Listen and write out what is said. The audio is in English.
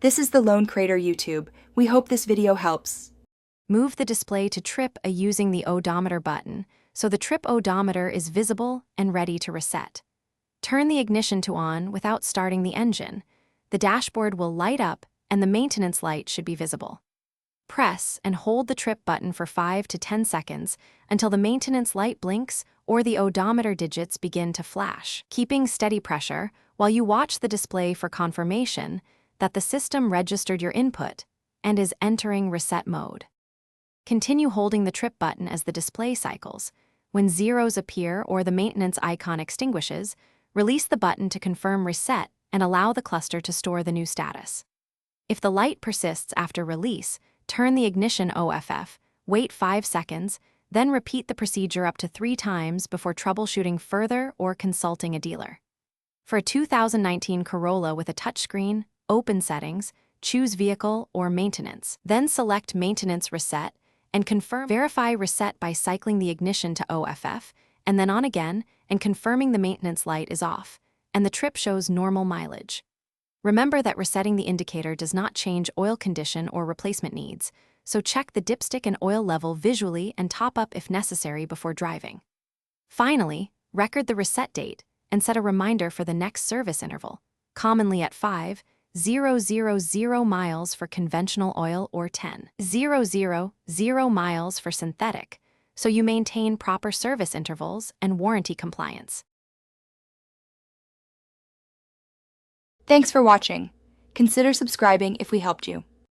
This is the Lone Crater YouTube. We hope this video helps. Move the display to trip using the odometer button, so the trip odometer is visible and ready to reset. Turn the ignition to on without starting the engine. The dashboard will light up and the maintenance light should be visible. Press and hold the trip button for 5 to 10 seconds until the maintenance light blinks or the odometer digits begin to flash, keeping steady pressure while you watch the display for confirmation that the system registered your input and is entering reset mode. Continue holding the trip button as the display cycles. When zeros appear or the maintenance icon extinguishes, release the button to confirm reset and allow the cluster to store the new status. If the light persists after release, turn the ignition off, wait 5 seconds, then repeat the procedure up to 3 times before troubleshooting further or consulting a dealer. For a 2019 Corolla with a touchscreen, open settings, choose Vehicle or Maintenance. Then select Maintenance Reset and confirm. Verify reset by cycling the ignition to OFF and then on again and confirming the maintenance light is off and the trip shows normal mileage. Remember that resetting the indicator does not change oil condition or replacement needs, so check the dipstick and oil level visually and top up if necessary before driving. Finally, record the reset date and set a reminder for the next service interval, commonly at 5,000 miles for conventional oil or 10,000 miles for synthetic, so you maintain proper service intervals and warranty compliance. Thanks for watching. Consider subscribing if we helped you.